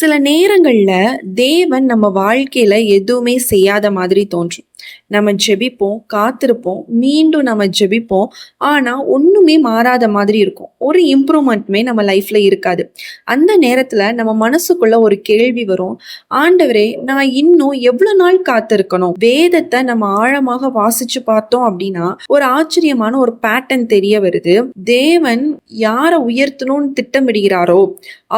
சில நேரங்கள்ல தேவன் நம்ம வாழ்க்கையில எதுவுமே செய்யாத மாதிரி தோன்றும். நம்ம ஜெபிப்போம், காத்திருப்போம், மீண்டும் நம்ம ஜெபிப்போம். ஆனா ஒண்ணுமே மாறாத மாதிரி இருக்கும். ஒரு இம்ப்ரூவ்மெண்ட்டுமே நம்ம லைஃப்ல இருக்காது. அந்த நேரத்துல நம்ம மனசுக்குள்ள ஒரு கேள்வி வரும். ஆண்டவரே, நான் இன்னும் எவ்வளவு நாள் காத்திருக்கணும்? வேதத்தை நம்ம ஆழமாக வாசிச்சு பார்த்தோம் அப்படின்னா, ஒரு ஆச்சரியமான ஒரு பேட்டர்ன் தெரிய வருது. தேவன் யாரை உயர்த்தணும்னு திட்டமிடுகிறாரோ,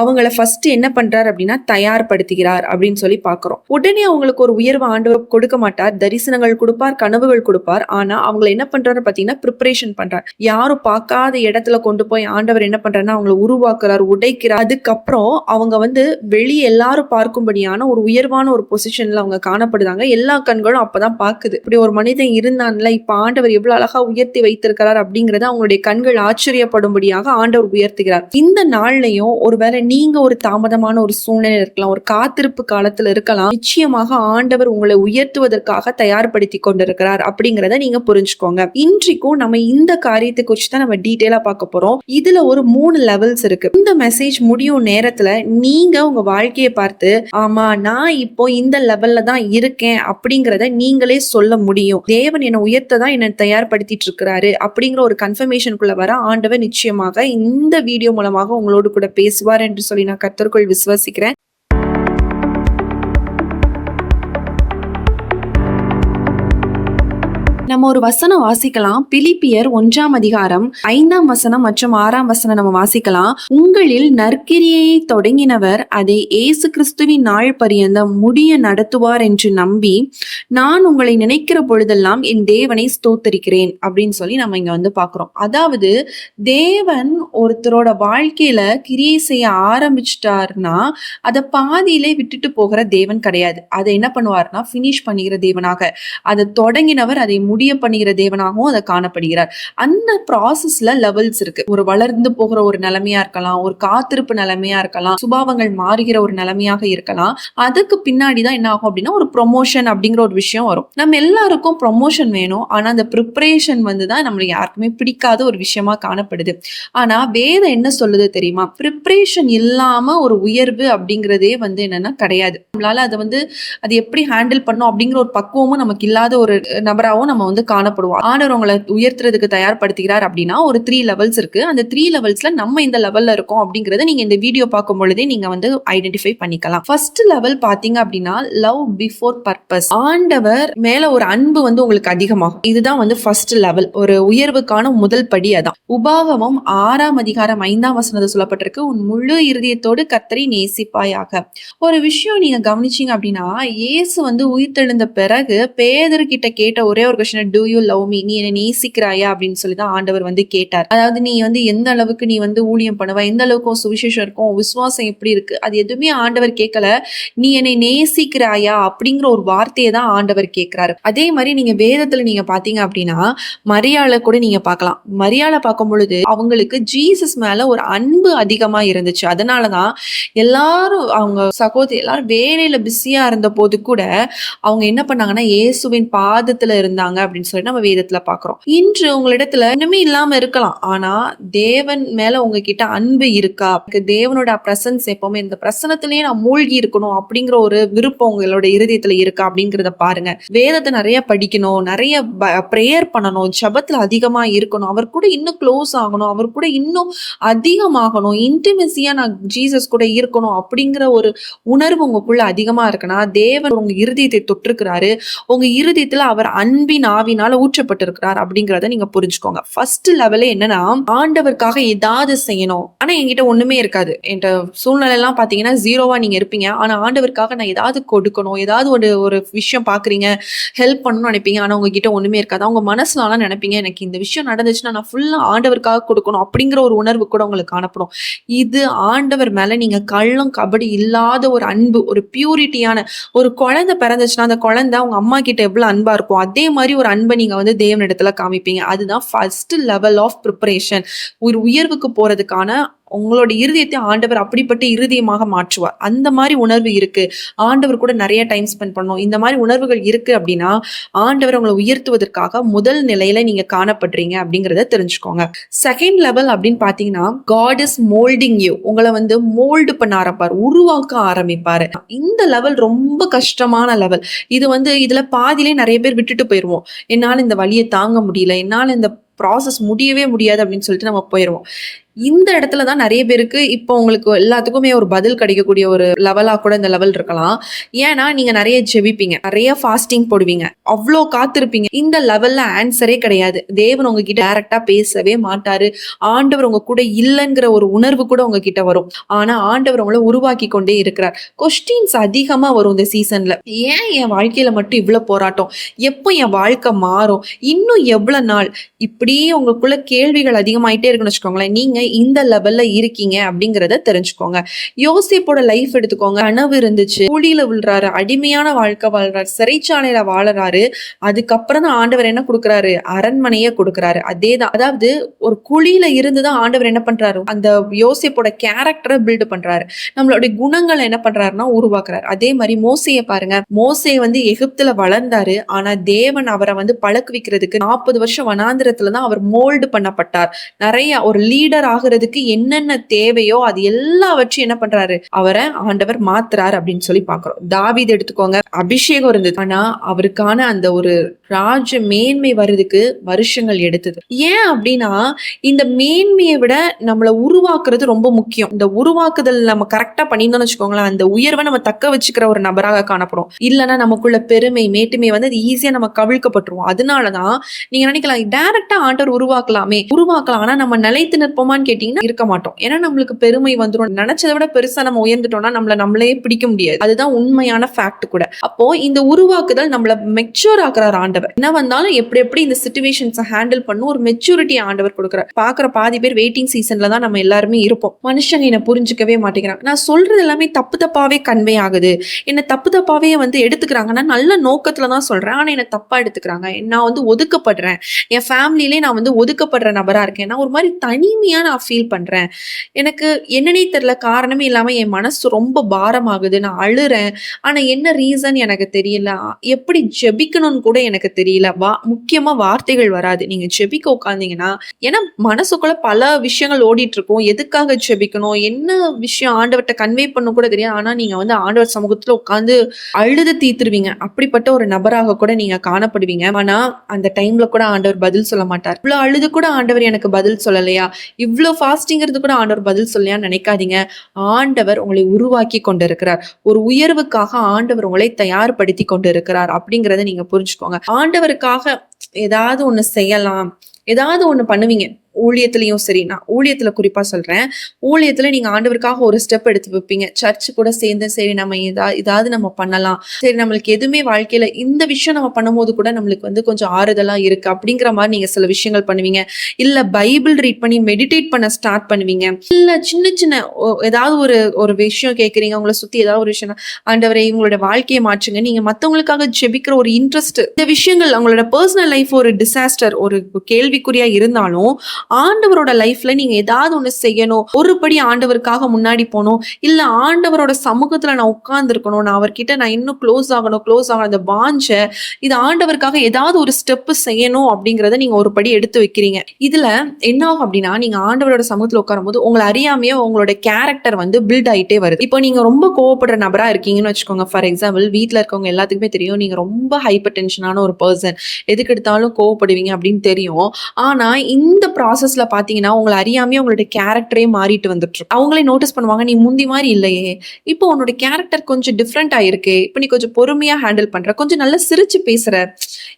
அவங்கள ஃபர்ஸ்ட் என்ன பண்றாரு அப்படின்னா தயார்படுத்துகிறார் அப்படின்னு சொல்லி பார்க்கிறோம். உடனே அவங்களுக்கு ஒரு உயர்வு ஆண்டவர் கொடுக்க மாட்டார். தரிசனங்கள் கொடுப்பார், கனவுகள் கொடுப்பார். ஆனா அவங்களை என்ன பண்றாரு பாத்தீங்கன்னா ப்ரிப்பரேஷன் பண்றார். யாரும் பார்க்காத இடத்துல கொண்டு போய் ஆண்டவர் என்ன பண்றாருன்னா அவங்களை உருவாக்குறார், உடைக்கிறார். அதுக்கப்புறம் அவங்க வெளியே எல்லாரும் பார்க்கும்படியான ஒரு உயர்வான ஒரு பொசிஷன்ல அவங்க காணப்படுதாங்க. எல்லா கண்களும் அப்பதான் பாக்குது. இப்படி ஒரு மனிதன் இருந்தான்ல, இப்ப ஆண்டவர் எவ்வளவு அழகா உயர்த்தி வைத்திருக்கிறார் அப்படிங்கறத அவங்களுடைய கண்கள் ஆச்சரியப்படும்படியாக ஆண்டவர் உயர்த்துகிறார். இந்த நாள்லயும் ஒருவேளை நீங்க ஒரு தாமதமான ஒரு சூழ்நிலை இருக்கலாம், ஒரு காத்திருப்பு காலத்துல இருக்கலாம். நிச்சயமாக ஆண்டவர் உங்களை உயர்த்துவதற்காக தயார்படுத்தி கொண்டிருக்கிறார் அப்படிங்கறத நீங்க புரிஞ்சுக்கோங்க. இன்றைக்கும் நம்ம இந்த காரியத்தை குறித்து தான் நம்ம டீட்டெயிலா பார்க்க போறோம். இதுல ஒரு 3 லெவல்ஸ் இருக்கு. இந்த மெசேஜ் முடியும் நேரத்துல நீங்க உங்க வாழ்க்கையை பார்த்து, ஆமா நான் இப்போ இந்த லெவல்ல தான் இருக்கேன் அப்படிங்கறத நீங்களே சொல்ல முடியும். தேவன் என்னை உயர்த்ததான் என்னை தயார்படுத்திட்டு இருக்கிறாரு அப்படிங்கிற ஒரு கன்ஃபர்மேஷனுக்குள்ள வர ஆண்டவர் நிச்சயமாக இந்த வீடியோ மூலமாக உங்களோடு கூட பேசுவார் என்று சொல்லி நான் கர்த்தருக்குள் விசுவாசிக்கிறேன். நம்ம ஒரு வசனம் வாசிக்கலாம். பிலிப்பியர் 1ஆம் அதிகாரம் 5ஆம் வசனம் மற்றும் 6ஆம் வசனம் நம்ம வாசிக்கலாம். உங்களில் நற்கிரியை தொடங்கினவர் அதை இயேசு கிறிஸ்துவின் நாள் பரியந்தம் முடிய நடத்துவார் என்று நம்பி நான் உங்களை நினைக்கிற பொழுதெல்லாம் என் தேவனை ஸ்தோத்தரிக்கிறேன் அப்படின்னு சொல்லி நம்ம இங்க பாக்குறோம். அதாவது தேவன் ஒருத்தரோட வாழ்க்கையில கிரியை செய்ய ஆரம்பிச்சிட்டாருன்னா அதை பாதியிலே விட்டுட்டு போகிற தேவன் கிடையாது. அதை என்ன பண்ணுவார்னா பினிஷ் பண்ணிக்கிற தேவனாக, அதை தொடங்கினவர் அதை முடிய பண்ணுகிற தேவனாகவும் அதை காணப்படுகிறார். அந்த ப்ராசஸ்ல லெவல்ஸ் இருக்கு. ஒரு வளர்ந்து போகிற ஒரு நிலைமையா இருக்கலாம், ஒரு காத்திருப்பு நிலைமையா இருக்கலாம், சுபாவங்கள் மாறுகிற ஒரு நிலைமையாக இருக்கலாம். அதுக்கு பின்னாடிதான் என்ன ஆகும் அப்படின்னா ஒரு ப்ரொமோஷன் அப்படிங்கிற ஒரு விஷயம் வரும். நம்ம எல்லாருக்கும் ப்ரொமோஷன் வேணும். ஆனா அந்த ப்ரிப்பரேஷன் தான் நம்மளுக்கு யாருக்குமே பிடிக்காத ஒரு விஷயமா காணப்படுது. ஆனா வேதம் என்ன சொல்லுது தெரியுமா? ப்ரிப்பரேஷன் இல்லாம ஒரு உயர்வு அப்படிங்கிறதே என்னன்னா கிடையாது. நம்மளால அது எப்படி ஹேண்டில் பண்ணும் அப்படிங்கிற ஒரு பக்குவமும் நமக்கு இல்லாத ஒரு நபராகவும் நம்ம காணப்படுவோம். ஆண்டவர் உங்களை உயர்த்துறதுக்கு தயார்படுத்துகிறார் அப்படின்னா ஒரு 3 லெவல்ஸ் இருக்கு. அந்த 3 லெவல்ஸ்ல நம்ம இந்த லெவல்ல இருக்கோம் அப்படிங்கறத நீங்க இந்த வீடியோ பார்க்கும் பொழுதே நீங்க ஐடென்டிஃபை பண்ணிக்கலாம். ஃபர்ஸ்ட் லெவல் பாத்தீங்க அப்படின்னா லவ் பிஃபோர் பர்பஸ். ஆண்டவர் மேல ஒரு அன்பு உங்களுக்கு அதிகமாகும். இதுதான் ஃபர்ஸ்ட் லெவல். ஒரு உயர்வுக்கான முதல் படி அதான். உபாகமம் 6ஆம் அதிகாரம் 5ஆம் வசனத்துல சொல்லப்பட்டிருக்கு, உன் முழு இருதயத்தோடு கர்த்தரை நேசிப்பாயாக. ஒரு விஷயம் நீங்க கவனிச்சீங்க அப்படின்னா இயேசு உயிர்த்தெழுந்த பிறகு பேதுரு கிட்ட கேட்ட ஒரே ஒரு question, do you love me? நீ என்னை நேசிக்கிறாயா அப்படின்னு சொல்லிதான் ஆண்டவர் கேட்டார். அதாவது நீ எந்த அளவுக்கு நீ ஊழியம் பண்ணுவ, எந்த அளவுக்கு சுவிசேஷம் இருக்கும், விசுவாசம் எப்படி இருக்கு, அது எதுவுமே ஆண்டவர் கேட்கல. நீ என்னை நேசிக்கிறாயா அப்படிங்கிற ஒரு வார்த்தையை தான் ஆண்டவர் கேட்கிறாரு. அதே மாதிரி நீங்க வேதத்துல நீங்க பாத்தீங்க அப்படின்னா மரியாளை கூட நீங்க பார்க்கலாம். மரியாளை பார்க்கும் பொழுது அவங்களுக்கு ஜீசஸ் மேல ஒரு அன்பு அதிகமா இருந்துச்சு. அதனாலதான் எல்லாரும் அவங்க சகோதரி எல்லாரும் வேலையில பிஸியா இருந்த போது கூட அவங்க என்ன பண்ணாங்கன்னா இயேசுவின் பாதத்துல இருந்தாங்க அப்படின்னு சொல்லி நம்ம வேதத்துல பாக்குறோம். இன்று உங்களிடத்துல இன்னுமே இல்லாம இருக்கலாம், ஆனா தேவன் மேல உங்ககிட்ட அன்பு இருக்கா? தேவனோட பிரசன்ஸ் எப்பவுமே இந்த பிரசனத்திலேயே நான் மூழ்கி இருக்கணும் அப்படிங்கிற ஒரு விருப்பம் உங்களோட இருதயத்துல இருக்கா அப்படிங்கறத பாருங்க. வேதத்தை நிறைய படிக்கணும், நிறைய பிரேயர் பண்ணணும், ஜபத்துல அதிகமா இருக்கணும், அவர் கூட இன்னும் க்ளோஸ் ஆகணும், அவர் கூட இன்னும் அதிகமாகணும், இன்டிமெசியா நான் ஜீசஸ் கூட இருக்கணும் அப்படிங்கிற ஒரு உணர்வு உங்களுக்குள்ள அதிகமா இருக்குன்னா தேவன் உங்க இருதயத்தை தொட்டிருக்கிறாரு. உங்க இருதயத்துல அவர் அன்பின் ஆவினால ஊற்றப்பட்டிருக்கிறார் அப்படிங்கறத நீங்க புரிஞ்சுக்கோங்க. ஃபர்ஸ்ட் லெவலே என்னன்னா ஆண்டவருக்காக ஏதாவது செய்யணும். ஆனா என்கிட்ட ஒண்ணுமே இருக்காது, என் சூழ்நிலை எல்லாம் பாத்தீங்கன்னா ஜீரோவா நீங்க இருப்பீங்க. ஆனா ஆண்டவருக்காக நான் ஏதாவது கொடுக்கணும், ஏதாவது ஒரு விஷயம் பாக்குறீங்க, ஹெல்ப் பண்ணணும்னு நினைப்பீங்க. ஆனா உங்ககிட்ட ஒண்ணுமே இருக்காது. அவங்க மனசுல நினைப்பீங்க எனக்கு இந்த விஷயம் நடந்துச்சுன்னா நான் ஃபுல்லா ஆண்டவருக்காக கொடுக்கணும் அப்படிங்கிற ஒரு உணர்வு கூட உங்களுக்கு காணப்படும். இது ஆண்டவர் மேல நீங்க கள்ளம் கபடி இல்லாத ஒரு அன்பு, ஒரு பியூரிட்டியான ஒரு குழந்தை பிறந்துச்சுன்னா அந்த குழந்தை அவங்க அம்மா கிட்ட எவ்வளவு அன்பா இருக்கும் அதே மாதிரி ஒரு அன்பை நீங்க தேவனிடத்துல காமிப்பீங்க. அதுதான் ஃபர்ஸ்ட் லெவல் ஆஃப் ப்ரிப்பரேஷன். ஒரு உயர்வுக்கு போறதுக்கான உங்களோட இருதயத்தை ஆண்டவர் அப்படிப்பட்ட இருதயமாக மாற்றுவார். அந்த மாதிரி உணர்வு இருக்கு, ஆண்டவர் கூட நிறைய டைம் ஸ்பெண்ட் பண்ணணும், இந்த மாதிரி உணர்வுகள் இருக்கு அப்படின்னா ஆண்டவர் உங்களை உயர்த்துவதற்காக முதல் நிலையில நீங்க காணப்படுறீங்க அப்படிங்கறத தெரிஞ்சுக்கோங்க. செகண்ட் லெவல் அப்படின்னு பாத்தீங்கன்னா, காட் இஸ் மோல்டிங் யூ. உங்களை வந்து மோல்டு பண்ண ஆரம்பிப்பார், உருவாக்க ஆரம்பிப்பாரு. இந்த லெவல் ரொம்ப கஷ்டமான லெவல். இது வந்து இதுல பாதியிலே நிறைய பேர் விட்டுட்டு போயிருவோம். என்னால இந்த வலியை தாங்க முடியல, என்னால இந்த ப்ராசஸ் முடியவே முடியாது அப்படின்னு சொல்லிட்டு நம்ம போயிடுவோம். இந்த இடத்துல தான் நிறைய பேருக்கு இப்போ உங்களுக்கு எல்லாத்துக்குமே ஒரு பதில் கிடைக்கக்கூடிய ஒரு லெவலா கூட இந்த லெவல் இருக்கலாம். ஏன்னா நீங்க நிறைய ஜெபிப்பீங்க, நிறைய ஃபாஸ்டிங் போடுவீங்க, அவ்வளோ காத்திருப்பீங்க. இந்த லெவல்ல ஆன்சரே கிடையாது. தேவன் உங்ககிட்ட டைரக்டா பேசவே மாட்டாரு. ஆண்டவர் உங்க கூட இல்லைங்கிற ஒரு உணர்வு கூட உங்ககிட்ட வரும். ஆனா ஆண்டவர் உங்களை உருவாக்கி கொண்டே இருக்கிறார். கொஸ்டின்ஸ் அதிகமா வரும் இந்த சீசன்ல. ஏன் என் வாழ்க்கையில மட்டும் இவ்வளவு போராட்டம், எப்போ என் வாழ்க்கை மாறும், இன்னும் எவ்வளவு நாள், இப்படியே உங்களுக்குள்ள கேள்விகள் அதிகமாயிட்டே இருக்குன்னு வச்சுக்கோங்களேன். நீங்க இந்த லெவல்ல இருக்கீங்க அப்படிங்கறத தெரிஞ்சுக்கோங்க. யோசேப்போட லைஃப் எடுத்துக்கோங்க. கனவு இருந்துச்சு, கூலியில விழுறாரு, அடிமையான வாழ்க்கை வாழ்றாரு, சிறைச்சாலையில வாழறாரு. அதுக்கப்புறம் தான் ஆண்டவர் என்ன கொடுக்குறாரு, அரண்மனையை கொடுக்குறாரு. அதேதான், அதாவது ஒரு குழியில இருந்துதான் ஆண்டவர் என்ன பண்றாரு, அந்த யோசேப்போட கேரக்டரை பில்ட் பண்றாரு, நம்மளுடைய குணங்களை என்ன பண்றாருன்னா உருவாக்குறாரு. அதே மாதிரி மோசையை பாருங்க. மோசே வந்து எகிப்துல வளர்ந்தாரு. ஆனா தேவன் அவரை வந்து பழக்குவிக்கிறதுக்கு 40 வருஷம் வனாந்திரத்துலதான் அவர் மோல்டு பண்ணப்பட்டார். நிறைய ஒரு லீடர் ஆகிறதுக்கு என்னென்ன தேவையோ அது எல்லாவற்றையும் என்ன பண்றாரு, அவரை ஆண்டவர் மாத்துறாரு அப்படின்னு சொல்லி பாக்குறோம். தாவீது எடுத்துக்கோங்க, அபிஷேகம் இருந்தது, ஆனா அவருக்கான அந்த ஒரு ராஜ மேன்மை வர்றதுக்கு வருஷங்கள் எடுத்தது. ஏன் அப்படின்னா இந்த மேன்மையை விட நம்மளை உருவாக்குறது ரொம்ப முக்கியம். இந்த உருவாக்குதல் நம்ம கரெக்டா பண்ணியிருந்தோம்னு வச்சுக்கோங்களேன், அந்த உயர்வை நம்ம தக்க வச்சுக்கிற ஒரு நபராக காணப்படும். இல்லைன்னா நமக்குள்ள பெருமை மேட்டுமை வந்து அது ஈஸியா நம்ம கவிழ்க்கப்பட்டுருவோம். அதனாலதான் நீங்க நினைக்கலாம், டைரக்டா ஆண்டவர் உருவாக்கலாம், ஆனா நம்ம நிலைத்து நிற்போமான்னு கேட்டீங்கன்னா இருக்க மாட்டோம். ஏன்னா நம்மளுக்கு பெருமை வந்துடும். நினைச்சதை விட பெருசா நம்ம உயர்ந்துட்டோம்னா நம்மளே பிடிக்க முடியாது. அதுதான் உண்மையான ஃபேக்ட் கூட. அப்போ இந்த உருவாக்குதல் நம்மள மெச்சூர் ஆக்குறார் ஆண்டவர். என்ன வந்தாலும் எப்படி இந்த சிச்சுவேஷன்ஸை ஹேண்டில் பண்ணும் ஒரு மெச்சூரிட்டி ஆண்டவர் கொடுக்குறார். பாக்குற பாதி பேர் வெயிட்டிங் சீசன்ல தான் நம்ம எல்லாருமே இருப்போம். மனுஷங்க என்ன புரிஞ்சுக்கவே மாட்டேங்கிறாங்க, நான் சொல்றது எல்லாமே தப்பாவே கன்வே ஆகுது, என்ன தப்பாவே வந்து எடுத்துக்கிறாங்க, நான் நல்ல நோக்கத்துல தான் சொல்றேன், ஆனா என்ன தப்பா எடுத்துக்கிறாங்க, நான் வந்து ஒதுக்கப்படுறேன், என் ஃபேமிலியிலே நான் வந்து ஒதுக்கப்படுற நபரா இருக்கேன், நான் ஒரு மாதிரி தனிமையா நான் ஃபீல் பண்றேன், எனக்கு என்னன்னே தெரியல, காரணமே இல்லாம என் மனசு ரொம்ப பாரமாகுது, நான் அழுறேன், ஆனா என்ன ரீசன் எனக்கு தெரியல, எப்படி ஜெபிக்கணும்னு கூட எனக்கு தெரியல. முக்கியமா வார்த்தைகள் வராது நீங்க ஜெபிக்க உட்கார்ந்தீங்கன்னா. ஏன்னா மனசுக்குள்ள பல விஷயங்கள் ஓடிட்டு இருக்கும், எதுக்காக ஜெபிக்கணும், என்ன விஷயம் ஆண்டவர்கிட்ட கன்வே பண்ண கூட தெரியாது. ஆனா நீங்க வந்து ஆண்டவர் சமூகத்துல உட்கார்ந்து அழுது தீத்துருவீங்க. அப்படிப்பட்ட ஒரு நபராக கூட நீங்க காணப்படுவீங்க. ஆனா அந்த டைம்ல கூட ஆண்டவர் பதில் சொல்ல மாட்டார். இவ்வளவு அழுது கூட ஆண்டவர் எனக்கு பதில் சொல்லலையா, இவ்வளவு ஃபாஸ்டிங்கிறது கூட ஆண்டவர் பதில் சொல்லலையான்னு நினைக்காதீங்க. ஆண்டவர் உங்களை உருவாக்கி கொண்டிருக்கிறார். ஒரு உயர்வுக்காக ஆண்டவர் உங்களை தயார்படுத்தி கொண்டிருக்கிறார் அப்படிங்கறத நீங்க புரிஞ்சுக்கோங்க. ஆண்டவருக்காக ஏதாவது ஒண்ணு செய்யலாம், ஏதாவது ஒண்ணு பண்ணுவீங்க. ஊழியத்திலையும் சரி, நான் ஊழியத்துல குறிப்பா சொல்றேன், ஊழியத்துல நீங்க ஆண்டவருக்காக ஒரு ஸ்டெப் எடுத்து வைப்பீங்க. சர்ச்சு கூட சேர்ந்து சரி நம்ம ஏதாவது நம்ம பண்ணலாம், சரி நம்மளுக்கு எதுவுமே வாழ்க்கையில இந்த விஷயம் நம்ம பண்ணும்போது கூட நம்மளுக்கு வந்து கொஞ்சம் ஆறுதலா இருக்கு அப்படிங்கிற மாதிரி நீங்க சில விஷயங்கள் பண்ணுவீங்க. இல்ல பைபிள் ரீட் பண்ணி மெடிடேட் பண்ண ஸ்டார்ட் பண்ணுவீங்க. இல்ல சின்ன ஏதாவது ஒரு விஷயம் கேட்குறீங்க, உங்களை சுத்தி ஏதாவது ஒரு விஷயம், ஆண்டவரே இவங்களோட வாழ்க்கையை மாற்றுங்க, நீங்க மத்தவங்களுக்காக ஜெபிக்கிற ஒரு இன்ட்ரெஸ்ட், இந்த விஷயங்கள் அவங்களோட பர்சனல் லைஃப் ஒரு டிசாஸ்டர் ஒரு கேள்விக்குறியா இருந்தாலும் ஆண்டவரோட லைஃப்ல நீங்க ஏதாவது ஒண்ணு செய்யணும், ஒருபடி ஆண்டவருக்காக முன்னாடி போகணும், இல்ல ஆண்டவரோட சமூகத்துல நான் உட்கார்ந்து இருக்கணும், நான் அவர்கிட்ட நான் இன்னும் க்ளோஸ் ஆகணும் அந்த வாஞ்ச, இது ஆண்டவருக்காக ஏதாவது ஒரு ஸ்டெப் செய்யணும் அப்படிங்கறத நீங்க ஒரு படி எடுத்து வைக்கிறீங்க. இதுல என்ன ஆகும் அப்படின்னா, நீங்க ஆண்டவரோட சமூகத்துல உட்காரும் போது உங்களை அறியாமையே உங்களோட கேரக்டர் வந்து பில்ட் ஆயிட்டே வருது. இப்போ நீங்க ரொம்ப கோவப்படுற நபரா இருக்கீங்கன்னு வச்சுக்கோங்க. ஃபார் எக்ஸாம்பிள், வீட்டுல இருக்கவங்க எல்லாத்துக்குமே தெரியும் நீங்க ரொம்ப ஹைப்பர் டென்ஷனான ஒரு பர்சன், எதுக்கு எடுத்தாலும் கோவப்படுவீங்க அப்படின்னு தெரியும். ஆனா இந்த ப்ராசஸ்ல பாத்தீங்கன்னா உங்களை அறியாமே உங்களுடைய கேரக்டரே மாறிட்டு வந்துட்டு அவங்களே நோட்டீஸ் பண்ணுவாங்க, நீ முந்தி மாதிரி இல்லையே, இப்போ உன்னோட கேரக்டர் கொஞ்சம் டிஃப்ரெண்ட் ஆயிருக்கு, இப்போ நீ கொஞ்சம் பொறுமையா ஹேண்டில் பண்ற, கொஞ்சம் நல்லா சிரிச்சு பேசுற,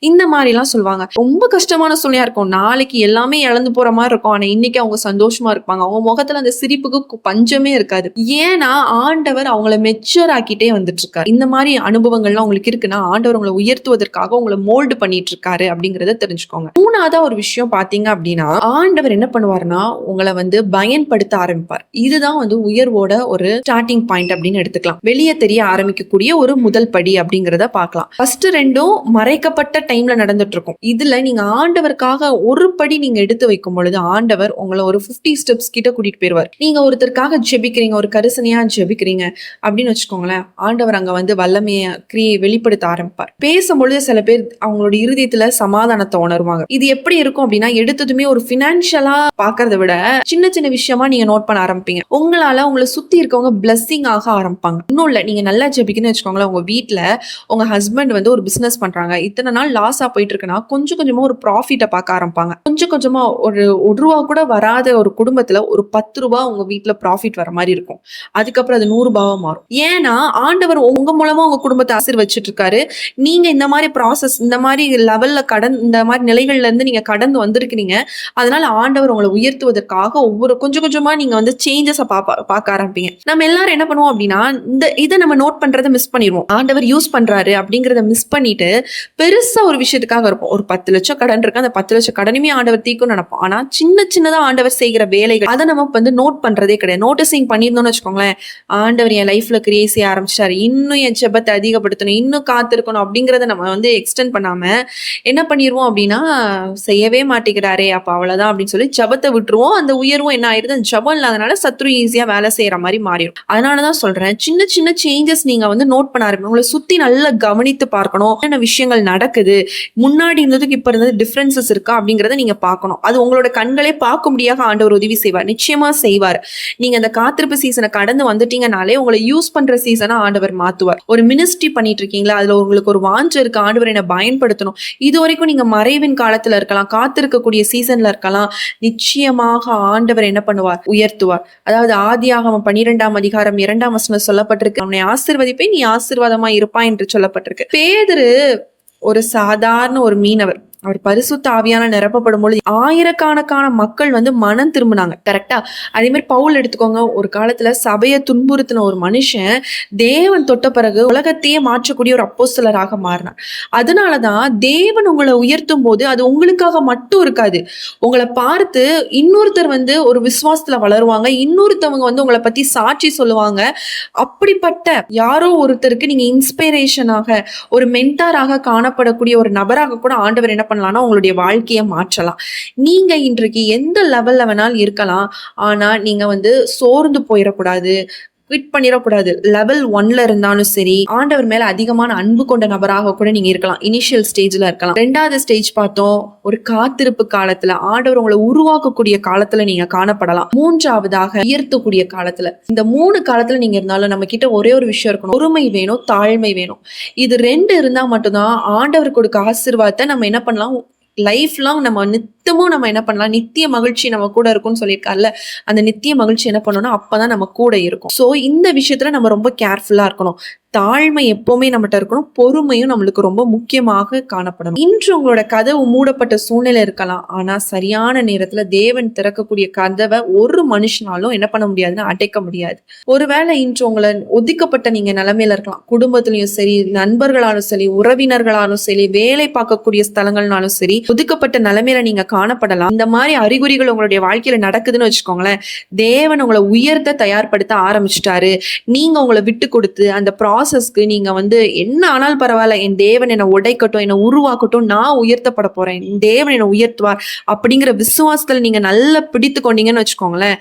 இந்த மாதிரி எல்லாம் சொல்லுவாங்க. ரொம்ப கஷ்டமான சூழ்நிலையா இருக்கும், நாளைக்கு எல்லாமே இழந்து போற மாதிரி இருக்கும், ஆனா இன்னைக்கு அவங்க சந்தோஷமா இருப்பாங்க, அவங்க முகத்துல அந்த சிரிப்புக்கு பஞ்சமே இருக்காது. ஏன்னா ஆண்டவர் அவங்களை மெச்சூர் ஆக்கிட்டே வந்துட்டு இருக்காரு. இந்த மாதிரி அனுபவங்கள்லாம் உங்களுக்கு இருக்குன்னா ஆண்டவர் உங்களை உயர்த்துவதற்காக உங்களை மோல்டு பண்ணிட்டு இருக்காரு அப்படிங்கறத தெரிஞ்சுக்கோங்க. மூணாவதா ஒரு விஷயம் பாத்தீங்க அப்படின்னா, ஆண்டவர் என்ன பண்ணுவார்னா உங்களை வந்து பயன்படுத்த ஆரம்பிப்பார். இதுதான் வந்து உயர்வோட ஒரு ஸ்டார்டிங் பாயிண்ட் அப்படின்னு எடுத்துக்கலாம். வெளியே தெரிய ஆரம்பிக்கக்கூடிய ஒரு முதல் படி அப்படிங்கறத பார்க்கலாம். ஃபர்ஸ்ட் ரெண்டும் மறைக்கப்பட்ட டைம்ல நடந்துட்டு இருக்கும். இதுல நீங்க ஆண்டவருக்காக ஒரு படி நீங்க எடுத்து வைக்கும் பொழுது ஆண்டவர் உங்களை ஒரு 50 ஸ்டெப்ஸ் கிட்ட கூட்டிட்டு போயிருவார். நீங்க ஒருத்தருக்காக ஜெபிக்கிறீங்க, ஒரு கரிசனையா ஜெபிக்கிறீங்க அப்படின்னு வச்சுக்கோங்களேன், ஆண்டவர் அங்க வந்து வல்லமைய வெளிப்படுத்த ஆரம்பிப்பார். பேசும்பொழுது சில பேர் அவங்களோட இருதயத்துல சமாதானத்தை உணர்வாங்க. இது எப்படி இருக்கும் அப்படின்னா, எடுத்ததுமே ஒரு பினான்சியலா பாக்குறத விட சின்ன சின்ன விஷயமா நீங்க நோட் பண்ண ஆரம்பிப்பீங்க. உங்களால உங்களை சுத்தி இருக்கவங்க பிளஸ்ஸிங் ஆக ஆரம்பிப்பாங்க. இன்னும் இல்ல, நீங்க நல்லா ஜெபிக்கணும்னு வச்சுக்கோங்களேன், உங்க வீட்டுல உங்க ஹஸ்பண்ட் வந்து ஒரு பிசினஸ் பண்றாங்க, இத்தனை நாள் லாஸா போயிட்டு இருக்குன்னா கொஞ்சம் கொஞ்சமா ஒரு ப்ராஃபிட்ட பார்க்க ஆரம்பிப்பாங்க. கொஞ்சம் கொஞ்சமா ஒரு ரூபா கூட வராத ஒரு குடும்பத்துல ஒரு 10 ரூபாய் உங்க வீட்டுல ப்ராஃபிட் வர மாதிரி இருக்கும். அதுக்கப்புறம் அது 100 ரூபாவா மாறும். ஏன்னா ஆண்டவர் உங்க மூலமா உங்க குடும்பத்தை ஆசீர்வதிச்சிட்டு இருக்காரு. நீங்க இந்த மாதிரி ப்ராசஸ், இந்த மாதிரி லெவல்ல இந்த மாதிரி நிலைகள்ல இருந்து நீங்க கடந்து வந்திருக்கீங்க. அதனால ஆண்டவர் உங்களை உயர்த்துவதற்காக ஒவ்வொரு கொஞ்சம் கொஞ்சமா நீங்க வந்து சேஞ்சஸ் பார்க்க ஆரம்பிப்பீங்க. நம்ம எல்லாரும் என்ன பண்ணுவோம் அப்படின்னா, இதை நம்ம நோட் பண்றதை மிஸ் பண்ணிடுவோம். ஆண்டவர் யூஸ் பண்றாரு அப்படிங்கறத மிஸ் பண்ணிட்டு பெருசா ஒரு விஷயத்துக்காக இருப்போம். ஒரு 10 லட்சம் கடன் இருக்கு, அந்த 10 லட்சம் கடனுமே ஆண்டவர் தீக்கும் நினைப்போம். ஆனா சின்னதா ஆண்டவர் செய்கிற வேலைகள் அதை நம்ம வந்து நோட் பண்றதே கிடையாது. நோட்டீசிங் பண்ணியிருந்தோம்னு வச்சுக்கோங்களேன், ஆண்டவர் என் லைஃப்ல கிரியேட் செய்ய ஆரம்பிச்சாரு, இன்னும் என் ஜெபத்தை அதிகப்படுத்தணும், இன்னும் காத்திருக்கணும் அப்படிங்கறத நம்ம வந்து எக்ஸ்டெண்ட் பண்ணாம என்ன பண்ணிடுவோம் அப்படின்னா, செய்யவே மாட்டேங்கிறாரே அப்ப அவ்வளவுதான் அப்படின்னு சொல்லி ஜெபத்தை விட்டுருவோம். அந்த உயர்வும் என்ன ஆயிருது, அந்த ஜெபம் இல்லாதனால சத்ரு ஈஸியா வேலை செய்யற மாதிரி மாறிடும். அதனாலதான் சொல்றேன், சின்ன சின்ன சேஞ்சஸ் நீங்க வந்து நோட் பண்ண ஆரம்பிங்க. உங்களை சுத்தி நல்லா கவனித்து பார்க்கணும், என்ன விஷயங்கள் நடக்குது, முன்னாடி இருந்ததுக்கு இப்ப இருந்தது டிஃபரன்சஸ் இருக்கா அப்படிங்கறத நீங்க பார்க்கணும். அது உங்களோட கண்களே பார்க்க முடியாத ஆண்டவர் உதவி செய்வார், நிச்சயமா செய்வார். நீங்க அந்த காத்திருப்பு சீசனை கடந்து வந்துட்டீங்கனாலே உங்களை யூஸ் பண்ற சீசனா ஆண்டவர் மாத்துவார். ஒரு மினிஸ்ட்ரி பண்ணிட்டு இருக்கீங்களா, அதுல உங்களுக்கு ஒரு வாஞ்சை இருக்கு, ஆண்டவர் என்னை பயன்படுத்தணும், இது வரைக்கும் நீங்க மறைவின் காலத்துல இருக்கலாம், காத்திருக்கக்கூடிய சீசன்ல இருக்கலாம், நிச்சயமாக ஆண்டவர் என்ன பண்ணுவார், உயர்த்துவார். அதாவது ஆதியாகமம் 12ஆம் அதிகாரம் 2ஆம் வசனம் சொல்லப்பட்டிருக்கு, உன்னை ஆசீர்வதிப்பேன், நீ ஆசீர்வாதமா இருப்பாய் என்று சொல்லப்பட்டிருக்கு. பேதுரு ஒரு சாதாரண ஒரு மீனவர். அவர் பரிசுத்த ஆவியான நிரப்பப்படும் பொழுது ஆயிரக்கணக்கான மக்கள் வந்து மனம் திரும்பினாங்க. கரெக்டா? அதே மாதிரி பவுல் எடுத்துக்கோங்க, ஒரு காலத்துல சபையை துன்புறுத்தின ஒரு மனுஷன் தேவன் தொட்ட பிறகு உலகத்தையே மாற்றக்கூடிய ஒரு அப்போஸ்தலராக மாறினார். அதனாலதான் தேவன் உங்களை உயர்த்தும் போது அது உங்களுக்காக மட்டும் இருக்காது. உங்களை பார்த்து இன்னொருத்தர் வந்து ஒரு விசுவாசத்துல வளருவாங்க, இன்னொருத்தவங்க வந்து உங்களை பத்தி சாட்சி சொல்லுவாங்க. அப்படிப்பட்ட யாரோ ஒருத்தருக்கு நீங்க இன்ஸ்பிரேஷனாக, ஒரு மென்டாராக காணப்படக்கூடிய ஒரு நபராக கூட ஆண்டவர் என்ன பண்ணலாம்னா உங்களுடைய வாழ்க்கையை மாற்றலாம். நீங்க இன்றைக்கு எந்த லெவல்ல வேணாலும் இருக்கலாம், ஆனா நீங்க வந்து சோர்ந்து போயிடக்கூடாது, குவிட் பண்ணிடக்கூடாது. லெவல் 1ல இருந்தாலும் சரி, ஆண்டவர் மேல அதிகமான அன்பு கொண்ட நபராக கூட நீங்க இருக்கலாம். இனிஷியல் ஸ்டேஜ்ல இருக்கலாம். 2வது ஸ்டேஜ் பார்த்தோம், ஒரு காத்திருப்பு காலத்துல, ஆண்டவர் உங்களை உருவாக்கக்கூடிய காலத்துல நீங்க காணப்படலாம். 3வதாக உயர்த்தக்கூடிய காலத்துல. இந்த 3 காலத்துல நீங்க இருந்தாலும் நம்ம கிட்ட ஒரே ஒரு விஷயம் இருக்கணும், பொறுமை வேணும், தாழ்மை வேணும். இது 2 இருந்தா மட்டும்தான் ஆண்டவர் கொடுக்க ஆசீர்வாதத்தை நம்ம என்ன பண்ணலாம், லைஃப் லாங் நம்ம நித்தமும் நம்ம என்ன பண்ணலாம், நித்திய மகிழ்ச்சி நம்ம கூட இருக்கும்னு சொல்லியிருக்காருல்ல, அந்த நித்திய மகிழ்ச்சி என்ன பண்ணணும்னா அப்பதான் நம்ம கூட இருக்கும். சோ இந்த விஷயத்துல நம்ம ரொம்ப கேர்ஃபுல்லா இருக்கணும். தாழ்மை எப்பவுமே நம்மகிட்ட இருக்கணும், பொறுமையும் நம்மளுக்கு ரொம்ப முக்கியமாக காணப்படணும். இன்று உங்களோட கதவு மூடப்பட்ட சூழ்நிலை இருக்கலாம், ஆனா சரியான நேரத்துல தேவன் திறக்கக்கூடிய கதவை ஒரு மனுஷனாலும் என்ன பண்ண முடியாதுன்னு அடைக்க முடியாது. ஒருவேளை இன்று உங்களை ஒதுக்கப்பட்ட நீங்க நிலைமையில இருக்கலாம், குடும்பத்திலையும் சரி, நண்பர்களாலும் சரி, உறவினர்களாலும் சரி, வேலை பார்க்கக்கூடிய ஸ்தலங்கள்னாலும் சரி, ஒதுக்கப்பட்ட நிலைமையில நீங்க காணப்படலாம். இந்த மாதிரி அறிகுறிகள் உங்களுடைய வாழ்க்கையில நடக்குதுன்னு வச்சுக்கோங்களேன், தேவன் உங்களை உயர்த்த தயார்படுத்த ஆரம்பிச்சிட்டாரு. நீங்க உங்களை விட்டு கொடுத்து அந்த ப்ராசஸ்க்கு நீங்க வந்து என்ன ஆனாலும் பரவாயில்ல, என் தேவன் என்னை உடைக்கட்டும், என்னை உருவாக்கட்டும், நான் உயர்த்தப்பட போறேன், என் தேவன் என்னை உயர்த்துவார் அப்படிங்கிற விசுவாசத்துல நீங்க நல்லா பிடித்து கொண்டீங்கன்னு வச்சுக்கோங்களேன்,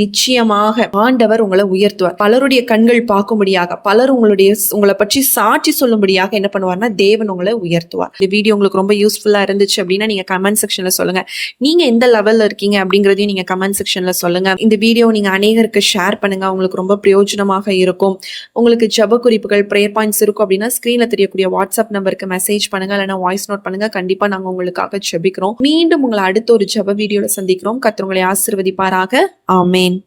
நிச்சயமாக ஆண்டவர் உங்களை உயர்த்துவார். பலருடைய கண்கள் பார்க்கும்படியாக, பலர் உங்களை பற்றி சாட்சி சொல்லும்படியாக என்ன பண்ணுவார்னா தேவன் உங்களை உயர்த்துவார். இந்த வீடியோ உங்களுக்கு ரொம்ப யூஸ்ஃபுல்லா இருந்துச்சு அப்படின்னா நீங்க கமெண்ட் செக்ஷன்ல சொல்லுங்க. நீங்க எந்த லெவல்ல இருக்கீங்க அப்படிங்கறதையும் நீங்க கமெண்ட் செக்ஷன்ல சொல்லுங்க. இந்த வீடியோ நீங்க அநேகருக்கு ஷேர் பண்ணுங்க, உங்களுக்கு ரொம்ப பிரயோஜனமாக இருக்கும். உங்களுக்கு ஜெப குறிப்புகள், பிரேயர் பாயிண்ட்ஸ் இருக்கும் அப்படின்னா ஸ்கிரீன்ல தெரியக்கூடிய வாட்ஸ்அப் நம்பருக்கு மெசேஜ் பண்ணுங்க, இல்லைன்னா வாய்ஸ் நோட் பண்ணுங்க. கண்டிப்பா நாங்க உங்களுக்காக ஜெபிக்கிறோம். மீண்டும் உங்களை அடுத்த ஒரு ஜெப வீடியோல சந்திக்கிறோம். கர்த்தர் உங்களை ஆசீர்வதிப்பாராக. ஆமென்.